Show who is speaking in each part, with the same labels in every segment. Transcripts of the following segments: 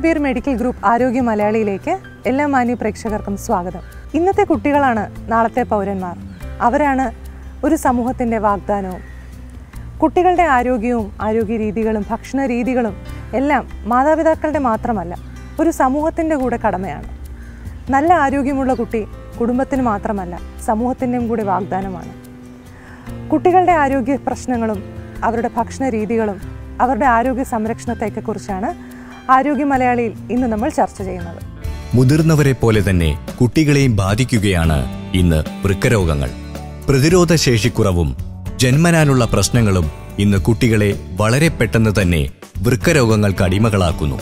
Speaker 1: Shabeer medical group ആരോഗ്യ മലയാളിയിലേക്ക് എല്ലാ മാന്യ പ്രേക്ഷകർക്കും സ്വാഗതം. ഇന്നത്തെ കുട്ടികളാണ് നാളത്തെ പൗരന്മാർ. അവരാണ് ഒരു സമൂഹത്തിൻ്റെ വാഗ്ദാനവും. കുട്ടികളുടെ ആരോഗ്യവും ആരോഗ്യ രീതികളും ഭക്ഷണ രീതികളും എല്ലാം മാതാപിതാക്കളുടെ മാത്രമല്ല, ഒരു സമൂഹത്തിൻ്റെ കൂടെ കടമയാണ്. നല്ല ആരോഗ്യമുള്ള കുട്ടി കുടുംബത്തിന് മാത്രമല്ല, സമൂഹത്തിൻ്റെയും കൂടെ വാഗ്ദാനമാണ്. കുട്ടികളുടെ ആരോഗ്യ പ്രശ്നങ്ങളും അവരുടെ ഭക്ഷണ രീതികളും അവരുടെ ആരോഗ്യ സംരക്ഷണത്തെക്കുറിച്ചാണ് ആരോഗ്യ മലയാളിയിൽ ഇന്ന് നമ്മൾ ചർച്ച ചെയ്യുന്നത്.
Speaker 2: മുതിർന്നവരെ പോലെ തന്നെ കുട്ടികളെയും ബാധിക്കുകയാണ് ഇന്ന് വൃക്കരോഗങ്ങൾ. പ്രതിരോധശേഷിക്കുറവും ജന്മനാലുള്ള പ്രശ്നങ്ങളും ഇന്ന് കുട്ടികളെ വളരെ പെട്ടെന്ന് തന്നെ വൃക്കരോഗങ്ങൾക്ക് അടിമകളാക്കുന്നു.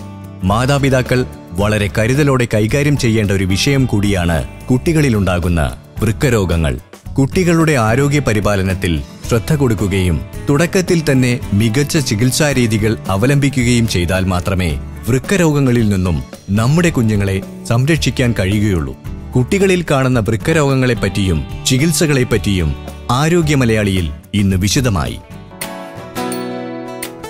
Speaker 2: മാതാപിതാക്കൾ വളരെ കരുതലോടെ കൈകാര്യം ചെയ്യേണ്ട ഒരു വിഷയം കൂടിയാണ് കുട്ടികളിലുണ്ടാകുന്ന വൃക്കരോഗങ്ങൾ. കുട്ടികളുടെ ആരോഗ്യ പരിപാലനത്തിൽ ശ്രദ്ധ കൊടുക്കുകയും തുടക്കത്തിൽ തന്നെ മികച്ച ചികിത്സാരീതികൾ അവലംബിക്കുകയും ചെയ്താൽ മാത്രമേ വൃക്കരോഗങ്ങളിൽ നിന്നും നമ്മുടെ കുഞ്ഞുങ്ങളെ സംരക്ഷിക്കാൻ കഴിയുകയുള്ളൂ. കുട്ടികളിൽ കാണുന്ന വൃക്കരോഗങ്ങളെപ്പറ്റിയും ചികിത്സകളെപ്പറ്റിയും ആരോഗ്യ മലയാളിയിൽ ഇന്ന് വിശദമായി.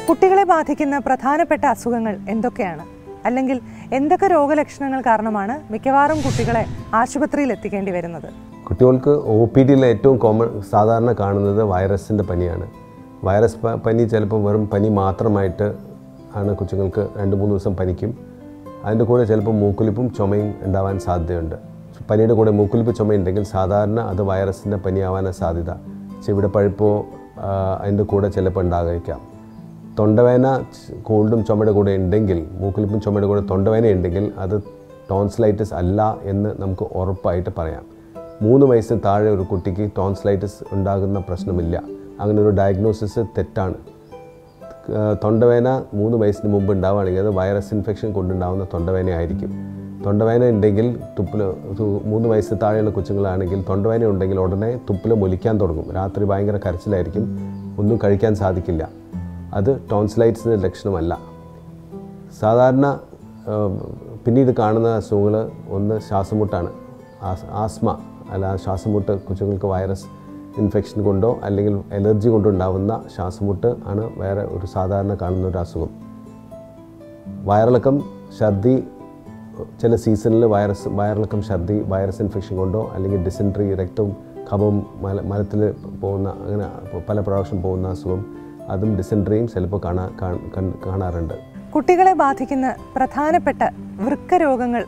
Speaker 1: കുട്ടികളെ ബാധിക്കുന്ന പ്രധാനപ്പെട്ട അസുഖങ്ങൾ എന്തൊക്കെയാണ്, അല്ലെങ്കിൽ എന്തൊക്കെ രോഗലക്ഷണങ്ങൾ കാരണമാണ് മിക്കവാറും കുട്ടികളെ ആശുപത്രിയിൽ എത്തിക്കേണ്ടി വരുന്നത്?
Speaker 3: കുട്ടികൾക്ക് OPD-യിൽ ഏറ്റവും സാധാരണ കാണുന്നത് വൈറസിൻ്റെ പനിയാണ്. വൈറസ് പനി ചിലപ്പോൾ വെറും പനി മാത്രമായിട്ട് ആണ് കൊച്ചുങ്ങൾക്ക് 2-3 ദിവസം പനിക്കും. അതിൻ്റെ കൂടെ ചിലപ്പോൾ മൂക്കൊലിപ്പും ചുമയും ഉണ്ടാവാൻ സാധ്യതയുണ്ട്. പനിയുടെ കൂടെ മൂക്കൊലിപ്പ് ചുമയുണ്ടെങ്കിൽ സാധാരണ അത് വൈറസിൻ്റെ പനിയാവാനാണ് സാധ്യത. ചെവിടെ പഴുപ്പോ അതിൻ്റെ കൂടെ ചിലപ്പോൾ ഉണ്ടാകാം. തൊണ്ടവേന കോൾഡും ചുമയുടെ കൂടെ ഉണ്ടെങ്കിൽ, മൂക്കൊലിപ്പും ചുമയുടെ കൂടെ തൊണ്ടവേന ഉണ്ടെങ്കിൽ അത് ടോൺസിലൈറ്റിസ് അല്ല എന്ന് നമുക്ക് ഉറപ്പായിട്ട് പറയാം. 3 വയസ്സിന് താഴെ ഒരു കുട്ടിക്ക് ടോൺസിലൈറ്റിസ് ഉണ്ടാകുന്ന പ്രശ്നമില്ല. അങ്ങനെ ഒരു ഡയഗ്നോസിസ് തെറ്റാണ്. തൊണ്ടവേന 3 വയസ്സിന് മുമ്പ് ഉണ്ടാവുകയാണെങ്കിൽ അത് വൈറസ് ഇൻഫെക്ഷൻ കൊണ്ടുണ്ടാകുന്ന തൊണ്ടവേന ആയിരിക്കും. തൊണ്ടവേന ഉണ്ടെങ്കിൽ 3 വയസ്സിന് താഴെയുള്ള കൊച്ചുങ്ങളാണെങ്കിൽ തൊണ്ടവേന ഉണ്ടെങ്കിൽ ഉടനെ തുപ്പിൽ മൊലിക്കാൻ തുടങ്ങും. രാത്രി ഭയങ്കര കരച്ചിലായിരിക്കും, ഒന്നും കഴിക്കാൻ സാധിക്കില്ല. അത് ടോൺസിലൈറ്റിസിൻ്റെ ലക്ഷണമല്ല. സാധാരണ പിന്നീട് കാണുന്ന അസുഖങ്ങൾ ഒന്ന് ശ്വാസമുട്ടാണ്. ആസ്മ അല്ല, ശ്വാസമുട്ട് കൊച്ചുങ്ങൾക്ക് വൈറസ് ഇൻഫെക്ഷൻ കൊണ്ടോ അല്ലെങ്കിൽ അലർജി കൊണ്ടോ ഉണ്ടാകുന്ന ശ്വാസമുട്ട് ആണ് വേറെ ഒരു സാധാരണ കാണുന്ന ഒരു അസുഖം. വയറിളക്കം, ഛർദി, ചില സീസണിൽ വയറിളക്കം, ഛർദി വൈറസ് ഇൻഫെക്ഷൻ കൊണ്ടോ അല്ലെങ്കിൽ ഡിസെൻട്രി, രക്തവും കഫവും മലത്തിൽ പോകുന്ന, അങ്ങനെ പല പ്രാവശ്യം പോകുന്ന അസുഖം, അതും ഡിസെൻട്രിയും ചിലപ്പോൾ കാണാറുണ്ട്.
Speaker 1: കുട്ടികളെ ബാധിക്കുന്ന പ്രധാനപ്പെട്ട വൃക്കരോഗങ്ങൾ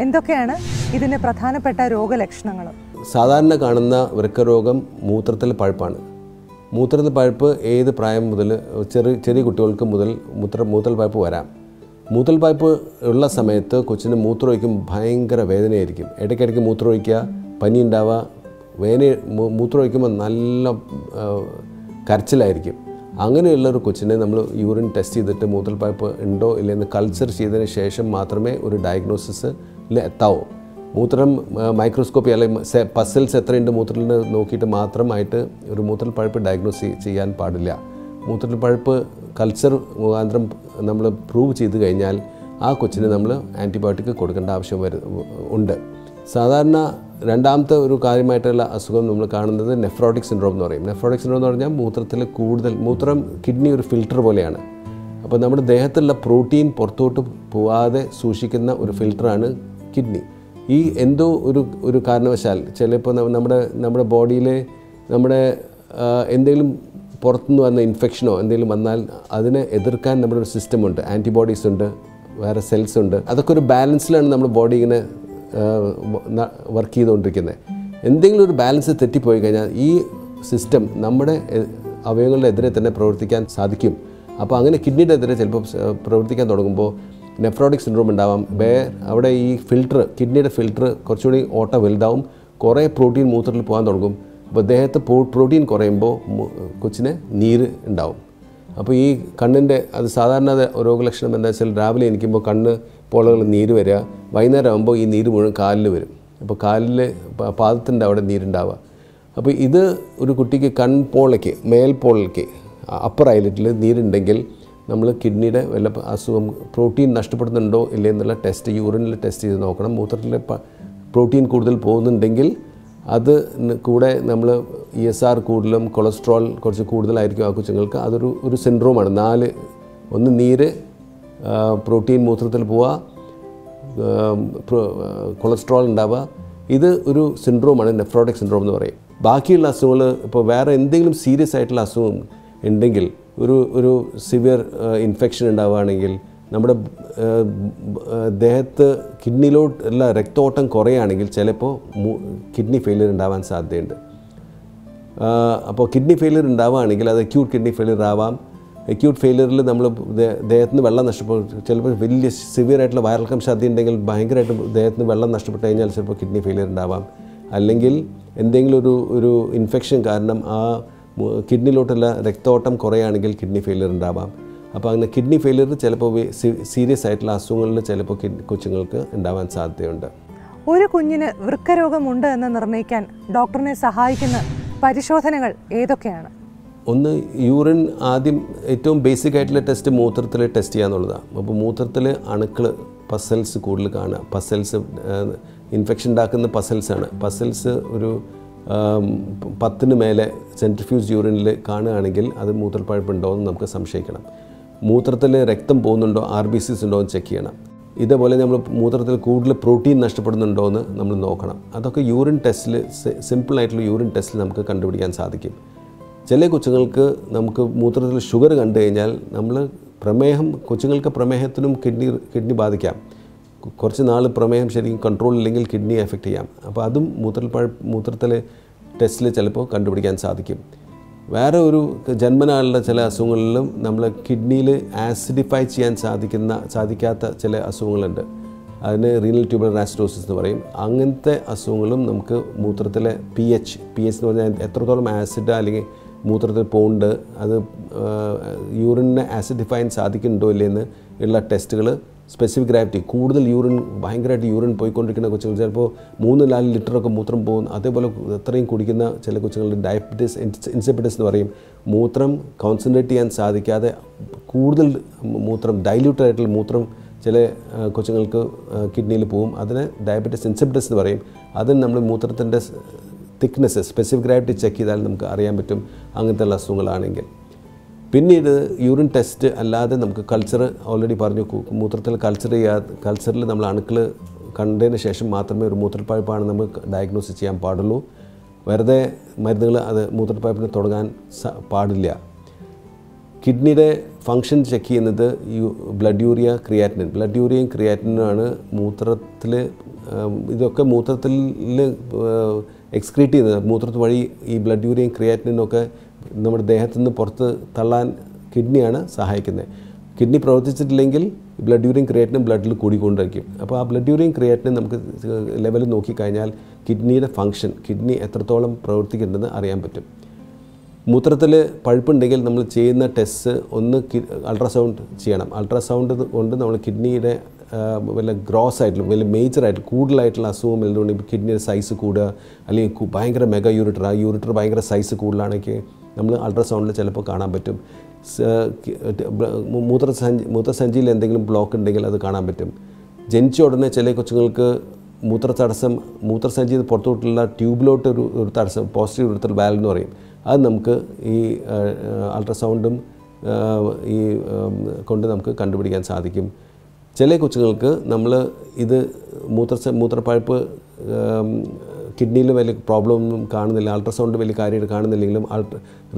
Speaker 1: എന്തൊക്കെയാണ് ഇതിൻ്റെ പ്രധാനപ്പെട്ട രോഗലക്ഷണങ്ങൾ?
Speaker 3: സാധാരണ കാണുന്ന വൃക്കരോഗം മൂത്രത്തിൽ പഴുപ്പാണ്. മൂത്രത്തിൽ പഴുപ്പ് ഏത് പ്രായം മുതൽ, ചെറിയ കുട്ടികൾക്ക് മുതൽ മൂത്രൽ പഴുപ്പ് വരാം. മൂത്രൽ പഴുപ്പ് ഉള്ള സമയത്ത് കൊച്ചിന് മൂത്രമൊഴിക്കുമ്പോൾ ഭയങ്കര വേദനയായിരിക്കും. ഇടയ്ക്കിടയ്ക്ക് മൂത്രമൊഴിക്കുക, പനി ഉണ്ടാവുക, മൂത്രമൊഴിക്കുമ്പോൾ നല്ല കരച്ചിലായിരിക്കും. അങ്ങനെയുള്ളൊരു കൊച്ചിനെ നമ്മൾ യൂറിൻ ടെസ്റ്റ് ചെയ്തിട്ട് മൂത്രൽ പഴുപ്പ് ഉണ്ടോ ഇല്ലെന്ന് കൾച്ചർ ചെയ്തതിന് ശേഷം മാത്രമേ ഒരു ഡയഗ്നോസിസിൽ എത്താവൂ. മൂത്രം മൈക്രോസ്കോപ്പി അല്ലെങ്കിൽ പസിൽസ് എത്രയുണ്ട് മൂത്രത്തിൽ നോക്കിയിട്ട് മാത്രമായിട്ട് ഒരു മൂത്രൽ പഴുപ്പ് ഡയഗ്നോസ് ചെയ്യാൻ പാടില്ല. മൂത്രൽ പഴുപ്പ് കൾച്ചർ മുഖാന്തരം നമ്മൾ പ്രൂവ് ചെയ്ത് കഴിഞ്ഞാൽ ആ കൊച്ചിന് നമ്മൾ ആൻറ്റിബയോട്ടിക് കൊടുക്കേണ്ട ആവശ്യം ഉണ്ട്. സാധാരണ രണ്ടാമത്തെ ഒരു കാര്യമായിട്ടുള്ള അസുഖം നമ്മൾ കാണുന്നത് നെഫ്രോട്ടിക് സിൻഡ്രോം എന്ന് പറയും. നെഫ്രോട്ടിക് സിൻഡ്രോം എന്ന് പറഞ്ഞാൽ മൂത്രം കിഡ്നി ഒരു ഫിൽറ്റർ പോലെയാണ്. അപ്പോൾ നമ്മുടെ ദേഹത്തുള്ള പ്രോട്ടീൻ പുറത്തോട്ട് പോവാതെ സൂക്ഷിക്കുന്ന ഒരു ഫിൽറ്ററാണ് കിഡ്നി. ഈ എന്തോ ഒരു കാരണവശാൽ ചിലപ്പോൾ നമ്മുടെ ബോഡിയിൽ എന്തെങ്കിലും പുറത്തുനിന്ന് വന്ന ഇൻഫെക്ഷനോ എന്തെങ്കിലും വന്നാൽ അതിനെ എതിർക്കാൻ നമ്മുടെ ഒരു സിസ്റ്റമുണ്ട്. ആൻറ്റിബോഡീസ് ഉണ്ട്, വേറെ സെൽസ് ഉണ്ട്. അതൊക്കെ ഒരു ബാലൻസിലാണ് നമ്മുടെ ബോഡി ഇങ്ങനെ വർക്ക് ചെയ്തുകൊണ്ടിരിക്കുന്നത്. എന്തെങ്കിലും ഒരു ബാലൻസ് തെറ്റിപ്പോയി കഴിഞ്ഞാൽ ഈ സിസ്റ്റം നമ്മുടെ അവയവങ്ങളുടെ എതിരെ തന്നെ പ്രവർത്തിക്കാൻ സാധിക്കും. അപ്പോൾ അങ്ങനെ കിഡ്നിയുടെ എതിരെ ചിലപ്പോൾ പ്രവർത്തിക്കാൻ തുടങ്ങുമ്പോൾ നെഫ്രോട്ടിക് സിൻഡ്രോം ഉണ്ടാവാം. അവിടെ ഈ കിഡ്നിയുടെ ഫിൽറ്റർ കുറച്ചുകൂടി ഓട്ട വലുതാവും, കുറേ പ്രോട്ടീൻ മൂത്രത്തിൽ പോകാൻ തുടങ്ങും. അപ്പോൾ ദേഹത്ത് പ്രോട്ടീൻ കുറയുമ്പോൾ കൊച്ചിന് നീര് ഉണ്ടാവും. അപ്പോൾ ഈ കണ്ണിൻ്റെ അത് സാധാരണ രോഗലക്ഷണം എന്താ വെച്ചാൽ രാവിലെ എണീക്കുമ്പോൾ കണ്ണ് പോളകൾ നീര് വരിക, വൈകുന്നേരം ആകുമ്പോൾ ഈ നീര് മുഴുവൻ കാലിൽ വരും. അപ്പോൾ കാലിൽ പാദത്തിൻ്റെ അവിടെ നീരുണ്ടാവുക. അപ്പോൾ ഇത് ഒരു കുട്ടിക്ക് കൺപോളയ്ക്ക്, മേൽപോളയ്ക്ക്, അപ്പർ ഐലറ്റിൽ നീരുണ്ടെങ്കിൽ നമ്മൾ കിഡ്നിയുടെ വല്ല അസുഖം, പ്രോട്ടീൻ നഷ്ടപ്പെടുന്നുണ്ടോ ഇല്ലേ എന്നുള്ള ടെസ്റ്റ് യൂറിനിൽ ടെസ്റ്റ് ചെയ്ത് നോക്കണം. മൂത്രത്തിൽ പ്രോട്ടീൻ കൂടുതൽ പോകുന്നുണ്ടെങ്കിൽ അത് കൂടെ നമ്മൾ ESR കൂടുതലും കൊളസ്ട്രോൾ കുറച്ച് കൂടുതലായിരിക്കും ആ കൊച്ചുങ്ങൾക്ക്. അതൊരു സിൻഡ്രോമാണ്. 4 ഒന്ന് നീര്, പ്രോട്ടീൻ മൂത്രത്തിൽ പോവുക, കൊളസ്ട്രോൾ ഉണ്ടാവുക. ഇത് ഒരു സിൻഡ്രോമാണ്, നെഫ്രോട്ടിക് സിൻഡ്രോം എന്ന് പറയും. ബാക്കിയുള്ള അസുഖങ്ങൾ ഇപ്പോൾ വേറെ എന്തെങ്കിലും സീരിയസ് ആയിട്ടുള്ള അസുഖം ഉണ്ടെങ്കിൽ, ഒരു സിവിയർ ഇൻഫെക്ഷൻ ഉണ്ടാവുകയാണെങ്കിൽ, നമ്മുടെ ദേഹത്ത് കിഡ്നിയിലോട്ടുള്ള രക്തോട്ടം കുറയുകയാണെങ്കിൽ ചിലപ്പോൾ കിഡ്നി ഫെയിലിയർ ഉണ്ടാവാൻ സാധ്യതയുണ്ട്. അപ്പോൾ കിഡ്നി ഫെയിലിയർ ഉണ്ടാവുകയാണെങ്കിൽ അത് അക്യൂട്ട് കിഡ്നി ഫെയിലിയർ ആവാം. അക്യൂട്ട് ഫെയിലിയറിൽ നമ്മൾ ദേഹത്ത് നിന്ന് വെള്ളം നഷ്ടപ്പെടും. ചിലപ്പോൾ വലിയ സിവിയർ ആയിട്ടുള്ള വൈറൽ ഛർദി ഉണ്ടെങ്കിൽ ഭയങ്കരമായിട്ട് ദേഹത്ത് നിന്ന് വെള്ളം നഷ്ടപ്പെട്ട് കഴിഞ്ഞാൽ ചിലപ്പോൾ കിഡ്നി ഫെയിലിയർ ഉണ്ടാവാം. അല്ലെങ്കിൽ എന്തെങ്കിലും ഒരു ഇൻഫെക്ഷൻ കാരണം ആ കിഡ്നിയിലോട്ടുള്ള രക്തോട്ടം കുറയുകയാണെങ്കിൽ കിഡ്നി ഫെയിലിയർ ഉണ്ടാവാം. അപ്പോൾ അങ്ങനെ കിഡ്നി ഫെയിലിയർ ചിലപ്പോൾ സീരിയസ് ആയിട്ടുള്ള അസുഖങ്ങളിൽ ചിലപ്പോൾ കൊച്ചുങ്ങൾക്ക് ഉണ്ടാവാൻ സാധ്യതയുണ്ട്.
Speaker 1: ഒരു കുഞ്ഞിന് വൃക്കരോഗമുണ്ട് എന്ന് നിർണ്ണയിക്കാൻ ഡോക്ടറിനെ സഹായിക്കുന്ന പരിശോധനകൾ ഏതൊക്കെയാണ്?
Speaker 3: ഒന്ന്, യൂറിൻ ആദ്യം ഏറ്റവും ബേസിക് ആയിട്ടുള്ള ടെസ്റ്റ് മൂത്രത്തിൽ ടെസ്റ്റ് ചെയ്യാന്നുള്ളതാണ്. അപ്പോൾ മൂത്രത്തിൽ അണുക്കൾ, പസൽസ് കൂടുതൽ കാണുക. പസൽസ് ഇൻഫെക്ഷൻ ഉണ്ടാക്കുന്ന പസൽസാണ്. പസൽസ് ഒരു 10 മേലെ സെൻട്രിഫ്യൂസ് യൂറിനിൽ കാണുകയാണെങ്കിൽ അത് മൂത്രപ്പഴുപ്പുണ്ടോ എന്ന് നമുക്ക് സംശയിക്കണം. മൂത്രത്തിൽ രക്തം പോകുന്നുണ്ടോ, RBCs ഉണ്ടോ എന്ന് ചെക്ക് ചെയ്യണം. ഇതേപോലെ നമ്മൾ മൂത്രത്തിൽ കൂടുതൽ പ്രോട്ടീൻ നഷ്ടപ്പെടുന്നുണ്ടോ എന്ന് നമ്മൾ നോക്കണം. അതൊക്കെ യൂറിൻ ടെസ്റ്റിൽ, സിമ്പിളായിട്ടുള്ള യൂറിൻ ടെസ്റ്റിൽ നമുക്ക് കണ്ടുപിടിക്കാൻ സാധിക്കും. ചില കൊച്ചുങ്ങൾക്ക് നമുക്ക് മൂത്രത്തിൽ ഷുഗർ കണ്ടു കഴിഞ്ഞാൽ കൊച്ചുങ്ങൾക്ക് പ്രമേഹത്തിനും കിഡ്നി ബാധിക്കാം. കുറച്ച് നാൾ പ്രമേഹം ശരിക്കും കൺട്രോൾ ഇല്ലെങ്കിൽ കിഡ്നി എഫക്റ്റ് ചെയ്യാം. അപ്പോൾ അതും മൂത്രത്തിലെ ടെസ്റ്റിൽ ചിലപ്പോൾ കണ്ടുപിടിക്കാൻ സാധിക്കും. വേറെ ഒരു ജന്മനാളുള്ള ചില അസുഖങ്ങളിലും നമ്മൾ കിഡ്നിയിൽ ആസിഡിഫൈ ചെയ്യാൻ സാധിക്കാത്ത ചില അസുഖങ്ങളുണ്ട്. അതിന് റീനൽ ട്യൂബുലർ ആസിഡോസിസ് എന്ന് പറയും. അങ്ങനത്തെ അസുഖങ്ങളും നമുക്ക് മൂത്രത്തിലെ pH എന്ന് പറഞ്ഞാൽ എത്രത്തോളം ആസിഡ് അല്ലെങ്കിൽ മൂത്രത്തിൽ പോകുന്നുണ്ട്, അത് യൂറിനെ ആസിഡിഫൈ ചെയ്യാൻ സാധിക്കുന്നുണ്ടോ ഇല്ലയെന്ന് ഉള്ള ടെസ്റ്റുകൾ, സ്പെസിഫിക് ഗ്രാവിറ്റി, കൂടുതൽ ഭയങ്കരമായിട്ട് യൂറിൻ പോയിക്കൊണ്ടിരിക്കുന്ന കൊച്ചുങ്ങൾ ചിലപ്പോൾ 3-4 ലിറ്ററൊക്കെ മൂത്രം പോകും. അതേപോലെ അത്രയും കുടിക്കുന്ന ചില കൊച്ചുങ്ങളുടെ ഡയബറ്റിസ് ഇൻസിപ്പിഡസ് എന്ന് പറയും. മൂത്രം കോൺസെൻട്രേറ്റ് ചെയ്യാൻ സാധിക്കാതെ കൂടുതൽ മൂത്രം, ഡൈല്യൂട്ടഡ് ആയിട്ടുള്ള മൂത്രം ചില കൊച്ചുങ്ങൾക്ക് കിഡ്നിയിൽ പോവും. അതിന് ഡയബറ്റിസ് ഇൻസിപ്പിഡസ് എന്ന് പറയും. അതിന് നമ്മൾ മൂത്രത്തിൻ്റെ തിക്നെസ്, സ്പെസിഫിക് ഗ്രാവിറ്റി ചെക്ക് ചെയ്താൽ നമുക്ക് അറിയാൻ പറ്റും അങ്ങനത്തെ ഉള്ള അസുഖങ്ങളാണെങ്കിൽ. പിന്നീട് യൂറിൻ ടെസ്റ്റ് അല്ലാതെ നമുക്ക് കൾച്ചർ, ഓൾറെഡി പറഞ്ഞു, മൂത്രത്തിൽ കൾച്ചറിൽ നമ്മൾ അണുക്കൾ കണ്ടതിന് ശേഷം മാത്രമേ ഒരു മൂത്രപ്പഴുപ്പാണ് നമുക്ക് ഡയഗ്നോസ് ചെയ്യാൻ പാടുള്ളൂ. വെറുതെ മരുന്നുകൾ അത് മൂത്രപ്പഴുപ്പിന് തുടങ്ങാൻ പാടില്ല. കിഡ്നിയുടെ ഫങ്ഷൻ ചെക്ക് ചെയ്യുന്നത് ബ്ലഡ് യൂറിയ, ക്രിയാറ്റിനിൻ. ബ്ലഡ് യൂറിയയും ക്രിയാറ്റിനുമാണ് മൂത്രത്തിൽ, ഇതൊക്കെ മൂത്രത്തിൽ എക്സ്ക്രീറ്റ് ചെയ്യുന്നത്. മൂത്രത്തിൽ വഴി ഈ ബ്ലഡ് യൂറിയയും ക്രിയാറ്റിനൊക്കെ നമ്മുടെ ദേഹത്തു നിന്ന് പുറത്ത് തള്ളാൻ കിഡ്നിയാണ് സഹായിക്കുന്നത്. കിഡ്നി പ്രവർത്തിച്ചിട്ടില്ലെങ്കിൽ ബ്ലഡ് യൂറിയയും ക്രിയാറ്റിനും ബ്ലഡിൽ കൂടിക്കൊണ്ടിരിക്കും. അപ്പോൾ ആ ബ്ലഡ് യൂറിയയും ക്രിയാറ്റിനും നമുക്ക് ലെവൽ നോക്കിക്കഴിഞ്ഞാൽ കിഡ്നിയുടെ ഫങ്ഷൻ, കിഡ്നി എത്രത്തോളം പ്രവർത്തിക്കുന്നുണ്ടെന്ന് അറിയാൻ പറ്റും. മൂത്രത്തിൽ പഴുപ്പുണ്ടെങ്കിൽ നമ്മൾ ചെയ്യുന്ന ടെസ്റ്റ് ഒന്ന് അൾട്രാസൗണ്ട് ചെയ്യണം. അൾട്രാസൗണ്ട് കൊണ്ട് നമ്മൾ കിഡ്നിയുടെ വല്ല ഗ്രോസ് ആയിട്ടുള്ള, വലിയ മേജറായിട്ട് കൂടുതലായിട്ടുള്ള അസുഖം വല്ലതുകൊണ്ട് കിഡ്നിയുടെ സൈസ് കൂടുക, അല്ലെങ്കിൽ ഭയങ്കര മെഗാ യൂറിറ്റർ, ആ യൂറിറ്റർ ഭയങ്കര സൈസ് കൂടുതലാണെങ്കിൽ നമ്മൾ അൾട്രാസൗണ്ടിൽ ചിലപ്പോൾ കാണാൻ പറ്റും. മൂത്രസഞ്ചിയിൽ എന്തെങ്കിലും ബ്ലോക്ക് ഉണ്ടെങ്കിൽ അത് കാണാൻ പറ്റും. ജനിച്ച ഉടനെ ചില കൊച്ചുങ്ങൾക്ക് മൂത്രസഞ്ചിയിൽ പുറത്തോട്ടുള്ള ട്യൂബിലോട്ട് ഒരു തടസ്സം, പോസിറ്റീവ് യൂറിറ്റർ വാൽവ് എന്ന് പറയും. അത് നമുക്ക് ഈ അൾട്രാസൗണ്ടും ഈ കൊണ്ട് നമുക്ക് കണ്ടുപിടിക്കാൻ സാധിക്കും. ചില കൊച്ചുങ്ങൾക്ക് നമ്മൾ ഇത് മൂത്രപ്പഴുപ്പ് കിഡ്നിയിൽ വലിയ പ്രോബ്ലം ഒന്നും കാണുന്നില്ല, അൾട്രാസൗണ്ട് വലിയ കാര്യമായിട്ട് കാണുന്നില്ലെങ്കിലും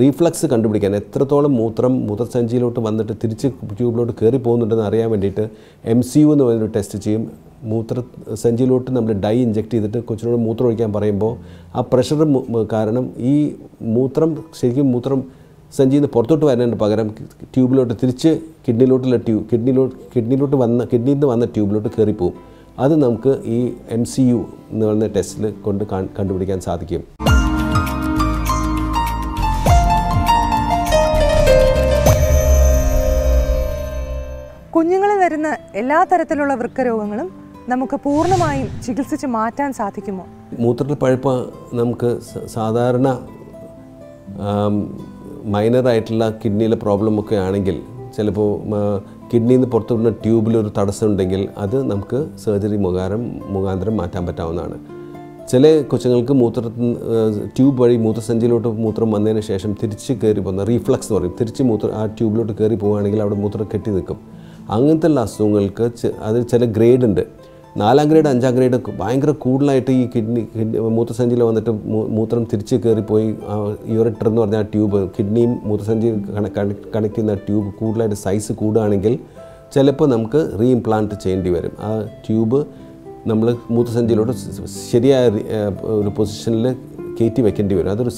Speaker 3: റീഫ്ലക്സ് കണ്ടുപിടിക്കാൻ, എത്രത്തോളം മൂത്രസഞ്ചിയിലോട്ട് വന്നിട്ട് തിരിച്ച് ട്യൂബിലോട്ട് കയറി പോകുന്നുണ്ടെന്ന് അറിയാൻ വേണ്ടിയിട്ട് MCU എന്ന് പറയുന്നൊരു ടെസ്റ്റ് ചെയ്യും. മൂത്രസഞ്ചിയിലോട്ട് നമ്മൾ ഡൈ ഇഞ്ചെക്ട് ചെയ്തിട്ട് കൊച്ചിനോട് മൂത്രം ഒഴിക്കാൻ പറയുമ്പോൾ ആ പ്രഷർ കാരണം ഈ മൂത്രം സഞ്ചിയിൽ നിന്ന് പുറത്തോട്ട് വരേണ്ട പകരം ട്യൂബിലോട്ട് തിരിച്ച് കിഡ്നിയിൽ നിന്ന് വന്ന ട്യൂബിലോട്ട് കയറിപ്പോവും. അത് നമുക്ക് ഈ MCU എന്ന് പറയുന്ന ടെസ്റ്റിൽ കൊണ്ട് കണ്ടുപിടിക്കാൻ സാധിക്കും.
Speaker 1: കുഞ്ഞുങ്ങളിൽ വരുന്ന എല്ലാ തരത്തിലുള്ള വൃക്കരോഗങ്ങളും നമുക്ക് പൂർണ്ണമായും ചികിത്സിച്ച് മാറ്റാൻ സാധിക്കുമോ?
Speaker 3: മൂത്രത്തിൽ പഴുപ്പ് നമുക്ക് സാധാരണ മൈനറായിട്ടുള്ള കിഡ്നിയിലെ പ്രോബ്ലമൊക്കെ ആണെങ്കിൽ, ചിലപ്പോൾ കിഡ്നിയിൽ നിന്ന് പുറത്തു വിടുന്ന ട്യൂബിലൊരു തടസ്സം ഉണ്ടെങ്കിൽ അത് നമുക്ക് സർജറി മുഖാന്തരം മാറ്റാൻ പറ്റാവുന്നതാണ്. ചില കൊച്ചുങ്ങൾക്ക് ട്യൂബ് വഴി മൂത്രസഞ്ചിയിലോട്ട് മൂത്രം വന്നതിന് ശേഷം തിരിച്ച് കയറി പോകുന്ന റീഫ്ലക്സ് എന്ന് പറയും. തിരിച്ച് ആ ട്യൂബിലോട്ട് കയറി പോവുകയാണെങ്കിൽ അവിടെ മൂത്രം കെട്ടി നിൽക്കും. അങ്ങനത്തെ ഉള്ള അസുഖങ്ങൾക്ക് അത് ചില ഗ്രേഡ് ഉണ്ട്. 4ാം ഗ്രേഡ് 5ാം ഗ്രേഡ് ഭയങ്കര കൂടുതലായിട്ട് ഈ കിഡ്നി മൂത്രസഞ്ചിയിൽ വന്നിട്ട് മൂത്രം തിരിച്ച് കയറിപ്പോയി യൂറേറ്റർ എന്ന് പറഞ്ഞാൽ ട്യൂബ് കിഡ്നിയും മൂത്രസഞ്ചിയും കണക്ട് ചെയ്യുന്ന ട്യൂബ് കൂടുതലായിട്ട് സൈസ് കൂടുകയാണെങ്കിൽ ചിലപ്പോൾ നമുക്ക് റീഇംപ്ലാന്റ് ചെയ്യേണ്ടി വരും. ആ ട്യൂബ് നമ്മൾ മൂത്രസഞ്ചിയിലോട്ട് ശരിയായ ഒരു പൊസിഷനിൽ കയറ്റി വെക്കേണ്ടി വരും. അതൊരു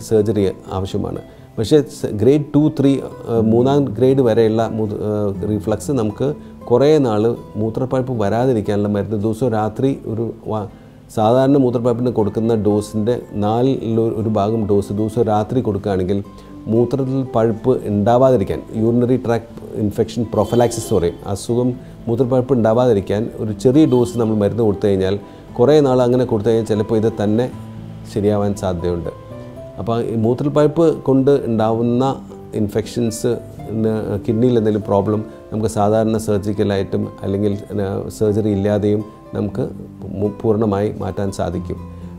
Speaker 3: സർജറി ആവശ്യമാണ്. പക്ഷേ ഗ്രേഡ് 2, 3, 3ാം ഗ്രേഡ് വരെയുള്ള റീഫ്ലക്സ് നമുക്ക് കുറേ നാൾ മൂത്രപ്പഴുപ്പ് വരാതിരിക്കാനുള്ള മരുന്ന് ദിവസവും രാത്രി ഒരു സാധാരണ മൂത്രപ്പഴുപ്പിന് കൊടുക്കുന്ന ഡോസിൻ്റെ 1/4 ഭാഗം ഡോസ് ദിവസവും രാത്രി കൊടുക്കുകയാണെങ്കിൽ മൂത്രത്തിൽ പഴുപ്പ് ഉണ്ടാവാതിരിക്കാൻ, യൂറിനറി ട്രാക്ട് ഇൻഫെക്ഷൻ പ്രൊഫലാക്സിസ് പറയും, അസുഖം മൂത്രപ്പഴുപ്പ് ഉണ്ടാവാതിരിക്കാൻ ഒരു ചെറിയ ഡോസ് നമ്മൾ മരുന്ന് കൊടുത്തു കഴിഞ്ഞാൽ കുറേ നാൾ അങ്ങനെ കൊടുത്തു കഴിഞ്ഞാൽ ചിലപ്പോൾ ഇത് തന്നെ ശരിയാവാൻ സാധ്യതയുണ്ട്. അപ്പോൾ ഈ മൂത്രപ്പഴുപ്പ് കൊണ്ട് ഉണ്ടാവുന്ന ഇൻഫെക്ഷൻസ് കിഡ്നിയിൽ എന്തെങ്കിലും പ്രോബ്ലം നമുക്ക് സാധാരണ സർജിക്കലായിട്ടും അല്ലെങ്കിൽ സർജറി ഇല്ലാതെയും നമുക്ക് പൂർണ്ണമായി മാറ്റാൻ സാധിക്കും.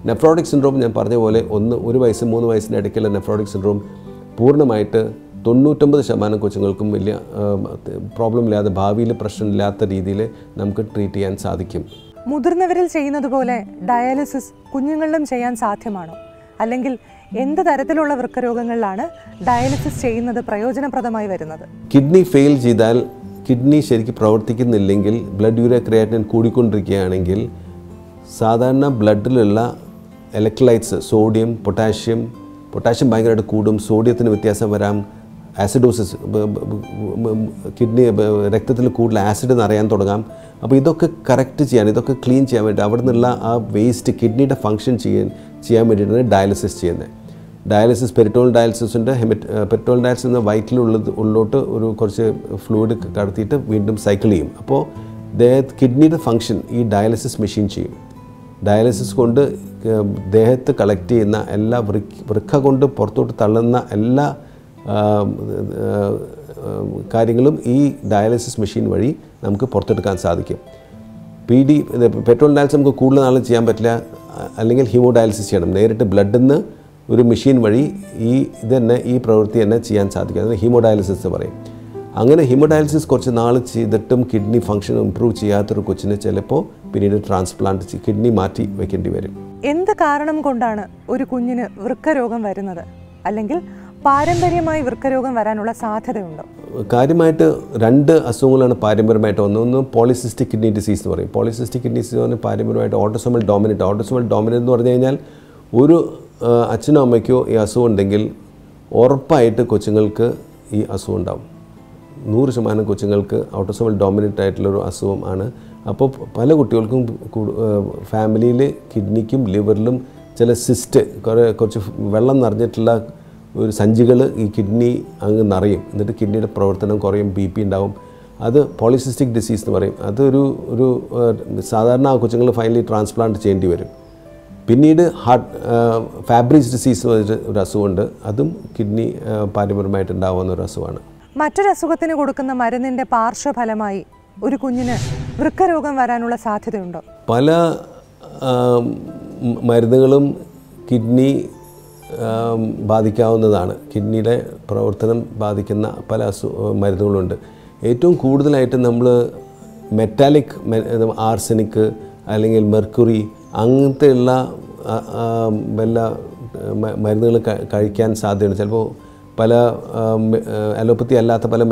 Speaker 3: നെഫ്രോട്ടിക് സിൻഡ്രോം ഞാൻ പറഞ്ഞ പോലെ 1 വയസ്സ് 3 വയസ്സിൻ്റെ ഇടയ്ക്കുള്ള നെഫ്രോട്ടിക് സിൻഡ്രോം പൂർണ്ണമായിട്ട് 99% കൊച്ചുങ്ങൾക്കും വലിയ പ്രോബ്ലം ഇല്ലാതെ ഭാവിയിൽ പ്രശ്നമില്ലാത്ത രീതിയിൽ നമുക്ക് ട്രീറ്റ് ചെയ്യാൻ സാധിക്കും.
Speaker 1: മുതിർന്നവരിൽ ചെയ്യുന്നത് പോലെ ഡയാലിസിസ് കുഞ്ഞുങ്ങളിലും ചെയ്യാൻ സാധ്യമാണോ? അല്ലെങ്കിൽ എന്ത് തരത്തിലുള്ള വൃക്കരോഗങ്ങളിലാണ് ഡയാലിസിസ് ചെയ്യുന്നത് പ്രയോജനപ്രദമായി വരുന്നത്?
Speaker 3: കിഡ്നി ഫെയിൽ ചെയ്താൽ, കിഡ്നി ശരിക്കും പ്രവർത്തിക്കുന്നില്ലെങ്കിൽ, ബ്ലഡ് യൂറിയ ക്രിയാറ്റിൻ കൂടിക്കൊണ്ടിരിക്കുകയാണെങ്കിൽ സാധാരണ ബ്ലഡിലുള്ള ഇലക്ട്രോലൈറ്റ്സ് സോഡിയം പൊട്ടാഷ്യം ഭയങ്കരമായിട്ട് കൂടും, സോഡിയത്തിന് വ്യത്യാസം വരാം, ആസിഡോസിസ് കിഡ്നി രക്തത്തിൽ കൂടുതൽ ആസിഡ് നിറയാൻ തുടങ്ങാം. അപ്പോൾ ഇതൊക്കെ കറക്റ്റ് ചെയ്യാൻ, ഇതൊക്കെ ക്ലീൻ ചെയ്യാൻ വേണ്ടി അവിടെ നിന്നുള്ള ആ വേസ്റ്റ് കിഡ്നിയുടെ ഫങ്ഷൻ ചെയ്യാൻ വേണ്ടിയിട്ടാണ് ഡയാലിസിസ് ചെയ്യുന്നത്. ഡയാലിസിസ് പെരിറ്റോണൽ ഡയാലിസിസ് ഉണ്ട്. പെരിറ്റോണൽ ഡയാലിസിസ് എന്ന ഉള്ളിലോട്ട് ഒരു കുറച്ച് ഫ്ലൂയിഡ് കടത്തിയിട്ട് വീണ്ടും സൈക്കിൾ ചെയ്യും. അപ്പോൾ കിഡ്നിയുടെ ഫങ്ഷൻ ഈ ഡയാലിസിസ് മെഷീൻ ചെയ്യും. ഡയാലിസിസ് കൊണ്ട് ദേഹത്ത് കളക്ട് ചെയ്യുന്ന എല്ലാ വൃക്ക കൊണ്ട് പുറത്തോട്ട് തള്ളുന്ന എല്ലാ കാര്യങ്ങളും ഈ ഡയാലിസിസ് മെഷീൻ വഴി നമുക്ക് പുറത്തെടുക്കാൻ സാധിക്കും. പെട്രോൾ ഡയാലിസിസ് നമുക്ക് കൂടുതൽ നാളും ചെയ്യാൻ പറ്റില്ല, അല്ലെങ്കിൽ ഹീമോഡയാലിസിസ് ചെയ്യണം. നേരിട്ട് ബ്ലഡിൽ നിന്ന് ഒരു മെഷീൻ വഴി ഈ പ്രവൃത്തി തന്നെ ചെയ്യാൻ സാധിക്കും. അതിന് ഹീമോഡയാലിസിസ് പറയും. അങ്ങനെ ഹീമോഡയാലിസിസ് കുറച്ച് നാൾ ചെയ്തിട്ടും കിഡ്നി ഫങ്ഷൻ ഇമ്പ്രൂവ് ചെയ്യാത്തൊരു കൊച്ചിന് ചിലപ്പോൾ പിന്നീട് ട്രാൻസ്പ്ലാന്റ് കിഡ്നി മാറ്റി വയ്ക്കേണ്ടി വരും.
Speaker 1: എന്ത് കാരണം കൊണ്ടാണ് ഒരു കുഞ്ഞിന് വൃക്കരോഗം വരുന്നത്? അല്ലെങ്കിൽ പാരമ്പര്യമായി വൃക്കരോഗം വരാനുള്ള സാധ്യതയുണ്ടോ?
Speaker 3: കാര്യമായിട്ട് 2 അസുഖങ്ങളാണ് പാരമ്പര്യമായിട്ട്. ഒന്ന് പോളിസിസ്റ്റിക് കിഡ്നി ഡിസീസ് എന്ന് പറയും. പോളിസിസ്റ്റിക് കിഡ്നി ഡിസീസ് എന്ന് പാരമ്പര്യമായിട്ട് ഓട്ടോസോമൽ ഡോമിനൻ്റ് എന്ന് പറഞ്ഞു കഴിഞ്ഞാൽ ഒരു അച്ഛനോ അമ്മയ്ക്കോ ഈ അസുഖം ഉണ്ടെങ്കിൽ ഉറപ്പായിട്ട് കൊച്ചുങ്ങൾക്ക് ഈ അസുഖം ഉണ്ടാവും. 100% കൊച്ചുങ്ങൾക്ക് ഓട്ടോസോമൽ ഡോമിനൻ്റ് ആയിട്ടുള്ളൊരു അസുഖം ആണ്. അപ്പോൾ പല കുട്ടികൾക്കും ഫാമിലിയിൽ കിഡ്നിക്കും ലിവറിലും ചില സിസ്റ്റ് കുറച്ച് വെള്ളം നിറഞ്ഞിട്ടുള്ള ഒരു സഞ്ചികൾ ഈ കിഡ്നി അങ്ങ് നിറയും. എന്നിട്ട് കിഡ്നിയുടെ പ്രവർത്തനം കുറയും, BP ഉണ്ടാവും. അത് പോളിസിസ്റ്റിക് ഡിസീസ് എന്ന് പറയും. അതൊരു സാധാരണ ആ കൊച്ചുങ്ങൾ ഫൈനലി ട്രാൻസ്പ്ലാന്റ് ചെയ്യേണ്ടി വരും. പിന്നീട് ഫാബ്രിസ് ഡിസീസ് എന്ന് പറഞ്ഞിട്ട് ഒരു അസുഖമുണ്ട്. അതും കിഡ്നി പാരമ്പര്യമായിട്ട് ഉണ്ടാവുന്ന ഒരു അസുഖമാണ്.
Speaker 1: മറ്റൊരു അസുഖത്തിന് കൊടുക്കുന്ന മരുന്നിൻ്റെ പാർശ്വഫലമായി ഒരു കുഞ്ഞിന് വൃക്കരോഗം വരാനുള്ള സാധ്യതയുണ്ടോ?
Speaker 3: പല മരുന്നുകളും കിഡ്നി ബാധിക്കാവുന്നതാണ്. കിഡ്നിയുടെ പ്രവർത്തനം ബാധിക്കുന്ന പല മരുന്നുകളുണ്ട്. ഏറ്റവും കൂടുതലായിട്ട് നമ്മൾ മെറ്റാലിക് ആർസനിക് അല്ലെങ്കിൽ മെർക്കുറി അങ്ങനത്തെയുള്ള വല്ല മരുന്നുകൾ കഴിക്കാൻ സാധ്യതയുണ്ട്. ചിലപ്പോൾ പല അലോപ്പത്തി അല്ലാത്ത പല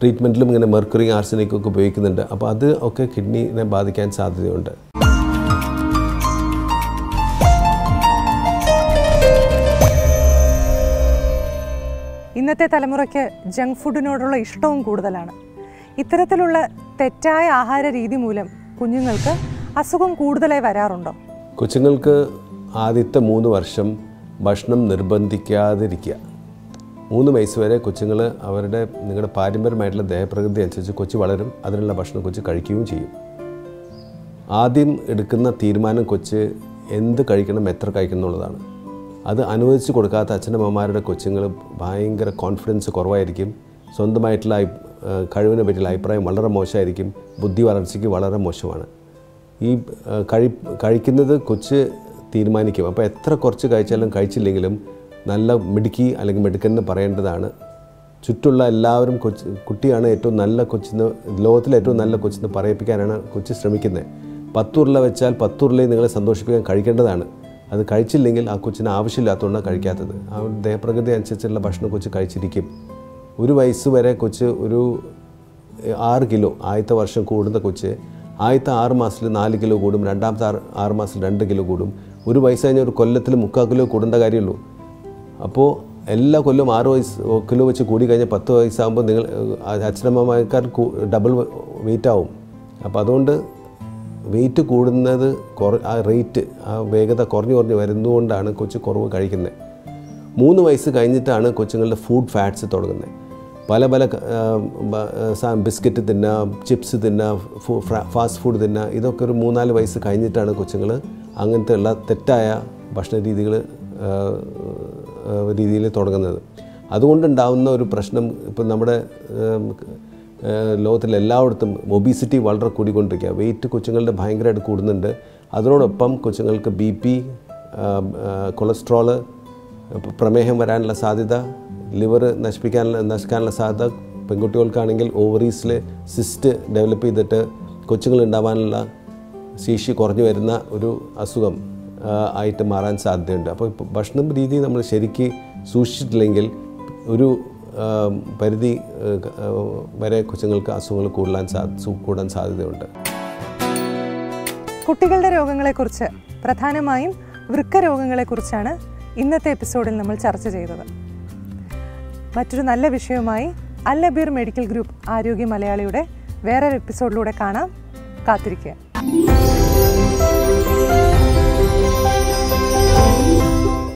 Speaker 3: ട്രീറ്റ്മെൻറ്റിലും ഇങ്ങനെ മെർക്കുറി ആർസനിക് ഒക്കെ ഉപയോഗിക്കുന്നുണ്ട്. അപ്പോൾ അത് ഒക്കെ കിഡ്നിനെ ബാധിക്കാൻ സാധ്യതയുണ്ട്.
Speaker 1: ഇന്നത്തെ തലമുറയ്ക്ക് ജങ്ക് ഫുഡിനോടുള്ള ഇഷ്ടവും കൂടുതലാണ്. ഇത്തരത്തിലുള്ള തെറ്റായ ആഹാര രീതി മൂലം കുഞ്ഞുങ്ങൾക്ക് അസുഖം കൂടുതലായി വരാറുണ്ടോ?
Speaker 3: കൊച്ചുങ്ങൾക്ക് ആദ്യത്തെ 3 വർഷം ഭക്ഷണം നിർബന്ധിക്കാതിരിക്കുക. 3 വയസ്സ് വരെ കൊച്ചുങ്ങൾ നിങ്ങളുടെ പാരമ്പര്യമായിട്ടുള്ള ദേഹപ്രകൃതി അനുസരിച്ച് കൊച്ചു വളരും. അതിനുള്ള ഭക്ഷണം കൊച്ച് കഴിക്കുകയും ചെയ്യും. ആദ്യം എടുക്കുന്ന തീരുമാനം കൊച്ച് എന്ത് കഴിക്കണം, എത്ര കഴിക്കണം എന്നുള്ളതാണ്. അത് അനുവദിച്ച് കൊടുക്കാത്ത അച്ഛനമ്മമാരുടെ കൊച്ചുങ്ങൾ ഭയങ്കര കോൺഫിഡൻസ് കുറവായിരിക്കും. സ്വന്തമായിട്ടുള്ള കഴിവിനെ പറ്റിയുള്ള അഭിപ്രായം വളരെ മോശമായിരിക്കും. ബുദ്ധി വളർച്ചയ്ക്ക് വളരെ മോശമാണ്. ഈ കഴിക്കുന്നത് കൊച്ച് തീരുമാനിക്കും. അപ്പോൾ എത്ര കുറച്ച് കഴിച്ചാലും കഴിച്ചില്ലെങ്കിലും നല്ല മിടുക്കി അല്ലെങ്കിൽ മിടുക്കൻ എന്ന് പറയേണ്ടതാണ് ചുറ്റുള്ള എല്ലാവരും കുട്ടിയാണ് ഏറ്റവും നല്ല കൊച്ചെന്ന്, ലോകത്തിലെ ഏറ്റവും നല്ല കൊച്ചെന്ന് പറയിപ്പിക്കാനാണ് കൊച്ചു ശ്രമിക്കുന്നത്. 10 ഉരുള വെച്ചാൽ 10 ഉരുളയും നിങ്ങളെ സന്തോഷിപ്പിക്കാൻ കഴിക്കേണ്ടതാണ്. അത് കഴിച്ചില്ലെങ്കിൽ ആ കൊച്ചിന് ആവശ്യമില്ലാത്തതുകൊണ്ടാണ് കഴിക്കാത്തത്. ആ ദേഹപ്രകൃതി അനുസരിച്ചുള്ള ഭക്ഷണം കൊച്ച് കഴിച്ചിരിക്കും. 1 വയസ്സ് വരെ കൊച്ച് ഒരു 6 കിലോ, ആദ്യത്തെ വർഷം കൂടുന്ന കൊച്ച് ആദ്യത്തെ 6 മാസത്തിൽ 4 കിലോ കൂടും, രണ്ടാമത്തെ 6 മാസത്തിൽ 2 കിലോ കൂടും. 1 വയസ്സ് കഴിഞ്ഞ ഒരു കൊല്ലത്തിൽ 3/4 കിലോ കൂടേണ്ട കാര്യമുള്ളൂ. അപ്പോൾ എല്ലാ കൊല്ലം 6 കിലോ വെച്ച് കൂടി കഴിഞ്ഞാൽ 10 വയസ്സാകുമ്പോൾ നിങ്ങൾ അച്ഛനമ്മമാർക്കാർ ഡബിൾ വെയിറ്റ് ആവും. അപ്പോൾ അതുകൊണ്ട് വെയിറ്റ് കൂടുന്നത് ആ റേറ്റ്, ആ വേഗത കുറഞ്ഞ് വരുന്നതുകൊണ്ടാണ് കൊച്ച് കുറവ് കഴിക്കുന്നത്. 3 വയസ്സ് കഴിഞ്ഞിട്ടാണ് കൊച്ചുങ്ങളുടെ ഫുഡ് ഫാറ്റ്സ് തുടങ്ങുന്നത്. പല ബിസ്ക്കറ്റ് തിന്നുക, ചിപ്സ് തിന്നുക, ഫാസ്റ്റ് ഫുഡ് തിന്നുക, ഇതൊക്കെ ഒരു 3-4 വയസ്സ് കഴിഞ്ഞിട്ടാണ് കൊച്ചുങ്ങൾ അങ്ങനത്തെ ഉള്ള തെറ്റായ ഭക്ഷണ രീതിയിൽ തുടങ്ങുന്നത്. അതുകൊണ്ടുണ്ടാകുന്ന ഒരു പ്രശ്നം ഇപ്പം നമ്മുടെ ലോകത്തിലെല്ലായിടത്തും ഒബീസിറ്റി വളരെ കൂടിക്കൊണ്ടിരിക്കുക. വെയിറ്റ് കൊച്ചുങ്ങളുടെ ഭയങ്കരമായിട്ട് കൂടുന്നുണ്ട്. അതിനോടൊപ്പം കൊച്ചുങ്ങൾക്ക് BP, കൊളസ്ട്രോള്, പ്രമേഹം വരാനുള്ള സാധ്യത, ലിവർ നശിക്കാനുള്ള സാധ്യത, പെൺകുട്ടികൾക്കാണെങ്കിൽ ഓവറീസിൽ സിസ്റ്റ് ഡെവലപ്പ് ചെയ്തിട്ട് കൊച്ചുങ്ങളുണ്ടാവാനുള്ള ശേഷി കുറഞ്ഞു വരുന്ന ഒരു അസുഖം ആയിട്ട് മാറാൻ സാധ്യതയുണ്ട്. അപ്പോൾ ഭക്ഷണ രീതി നമ്മൾ ശരിക്ക് സൂക്ഷിച്ചിട്ടില്ലെങ്കിൽ ഒരു പരിധി വരെ കൊച്ചുങ്ങൾക്ക് അസുഖങ്ങൾ കൂടാൻ സാധ്യതയുണ്ട്.
Speaker 1: കുട്ടികളുടെ രോഗങ്ങളെക്കുറിച്ച്, പ്രധാനമായും വൃക്ക രോഗങ്ങളെക്കുറിച്ചാണ് ഇന്നത്തെ എപ്പിസോഡിൽ നമ്മൾ ചർച്ച ചെയ്തത്. മറ്റൊരു നല്ല വിഷയവുമായി അൽ നബീർ മെഡിക്കൽ ഗ്രൂപ്പ് ആരോഗ്യ മലയാളിയുടെ വേറൊരു എപ്പിസോഡിലൂടെ കാണാം. കാത്തിരിക്കുക.